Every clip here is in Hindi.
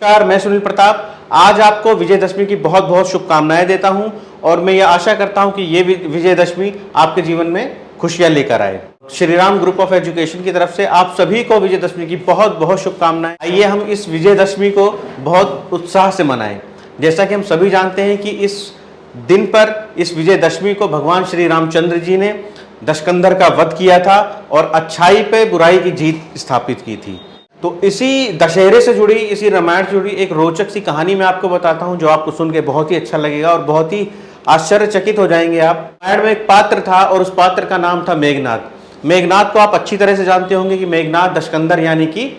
नमस्कार, मैं सुनील प्रताप आज आपको विजयदशमी की बहुत बहुत शुभकामनाएं देता हूं और मैं ये आशा करता हूं कि ये विजयदशमी आपके जीवन में खुशियां लेकर आए। Shri Ram group of education की तरफ से आप सभी को विजयदशमी की बहुत बहुत शुभकामनाएं। आइए हम इस विजयदशमी को बहुत उत्साह से मनाएं। जैसा कि हम सभी जानते हैं कि इस दिन पर, इस विजयदशमी को भगवान श्री रामचंद्र जी ने दशकंधर का वध किया था और अच्छाई पे बुराई की जीत स्थापित की थी। तो इसी दशहरे से जुड़ी, इसी रामायण से जुड़ी एक रोचक सी कहानी मैं आपको बताता हूं जो आपको सुन के बहुत ही अच्छा लगेगा और बहुत ही आश्चर्यचकित हो जाएंगे आप। रामायण में एक पात्र था और उस पात्र का नाम था मेघनाद। मेघनाद को आप अच्छी तरह से जानते होंगे कि मेघनाद दशकंधर यानी कि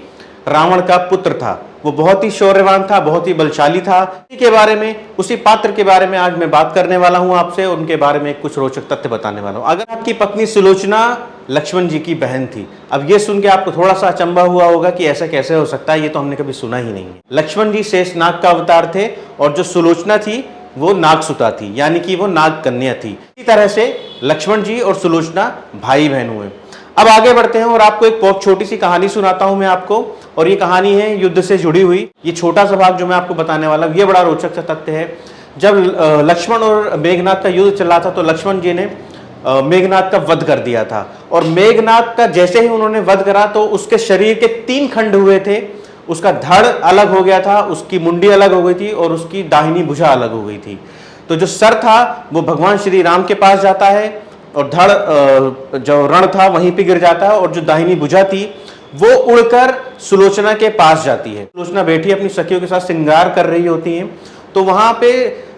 रावण का पुत्र था। वो बहुत ही शौर्यवान था, बहुत ही बलशाली था। इसी के बारे में, उसी पात्र के बारे में आज मैं बात करने वाला हूं आपसे, उनके बारे में कुछ रोचक तथ्य बताने वाला हूं। अगर आपकी पत्नी सुलोचना लक्ष्मण जी की बहन थी, अब ये सुन के आपको थोड़ा सा अचंभा हुआ होगा कि ऐसा कैसे हो सकता है, ये तो हमने कभी सुना ही नहीं है। लक्ष्मण जी शेषनाग का अवतार थे और जो सुलोचना थी वो नागसुता थी, यानी कि वो नाग कन्या थी। इसी तरह से लक्ष्मण जी और सुलोचना भाई बहन हुए। अब आगे बढ़ते हैं और आपको एक बहुत छोटी सी कहानी सुनाता हूं मैं आपको, और ये कहानी है युद्ध से जुड़ी हुई। ये छोटा सा भाग जो मैं आपको बताने वाला हूं ये बड़ा रोचक सा तथ्य है। जब लक्ष्मण और मेघनाद का युद्ध चल रहा था तो लक्ष्मण जी ने मेघनाद का वध कर दिया था, और मेघनाद का जैसे ही उन्होंने वध करा तो उसके शरीर के 3 खंड हुए थे। उसका धड़ अलग हो गया था, उसकी मुंडी अलग हो गई थी और उसकी दाहिनी भुजा अलग हो गई थी। तो जो सर था वो भगवान श्री राम के पास जाता है और धड़ जो रण था वहीं पे गिर जाता है, और जो दाहिनी भुजा थी वो उड़कर सुलोचना के पास जाती है। सुलोचना बैठी अपनी सखियों के साथ श्रृंगार कर रही होती हैं, तो वहां पे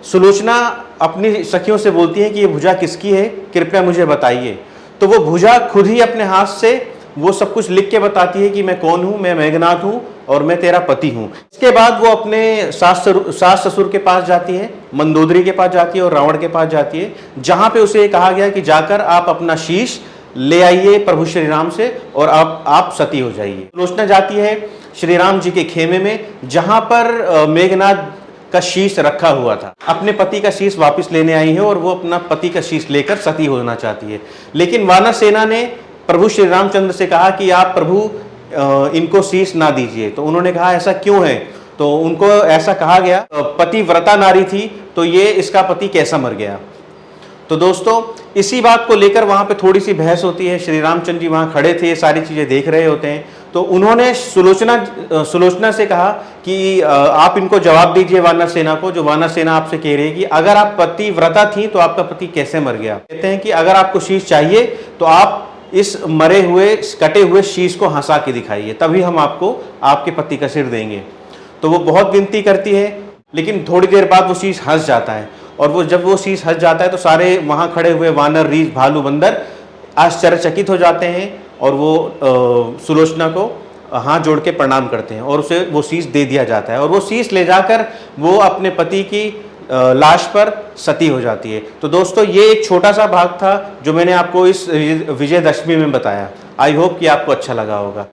सुलोचना अपनी सखियों से बोलती है कि ये भुजा किसकी है, कृपया मुझे बताइए। तो वो भुजा खुद ही अपने हाथ से वो सब कुछ लिख के बताती है कि मैं कौन हूं, मैं मेघनाद हूं और मैं तेरा पति हूं। इसके बाद वो अपने सास ससुर के पास जाती है, मंदोदरी के पास जाती है और रावण के पास जाती है, जहां पे उसे कहा गया कि जाकर आप अपना शीश ले आइए प्रभु श्री राम से और आप सती हो जाइए। सुलोचना जाती है श्री राम जी के खेमे में, जहां पर मेघनाद का शीश रखा हुआ था। अपने पति का शीश वापस लेने आई है और वो अपना पति का शीश लेकर सती होना चाहती है। लेकिन वानर सेना ने प्रभु श्री रामचंद्र से कहा कि आप प्रभु इनको शीश ना दीजिए। तो उन्होंने कहा ऐसा क्यों है? तो उनको ऐसा कहा गया, पतिव्रता नारी थी तो ये इसका पति कैसा मर गया। तो दोस्तों इसी बात को लेकर वहां पे थोड़ी सी बहस होती है। श्री रामचंद्र जी वहां खड़े थे, ये सारी चीजें देख रहे होते हैं। तो उन्होंने सुलोचना से कहा कि आप इनको जवाब दीजिए वानर सेना को, जो वानर सेना आपसे कह रही है कि अगर आप पतिव्रता थी तो आपका पति कैसे मर गया। कहते हैं कि अगर आपको शीश चाहिए तो आप इस मरे हुए, कटे हुए शीश को हंसा के दिखाइए, तभी हम आपको आपके पति का सिर देंगे। तो वो बहुत विनती करती है, लेकिन थोड़ी देर बाद वो शीश हंस जाता है, और वो जब वो शीश हंस जाता है तो सारे वहां खड़े हुए वानर, रीछ, भालू, बंदर आश्चर्यचकित हो जाते हैं और वो सुलोचना को हाथ जोड़ के प्रणाम करते हैं और उसे वो शीश दे दिया जाता है, और वो शीश ले जाकर वो अपने पति की लाश पर सती हो जाती है। तो दोस्तों ये एक छोटा सा भाग था जो मैंने आपको इस विजयदशमी में बताया। आई होप कि आपको अच्छा लगा होगा।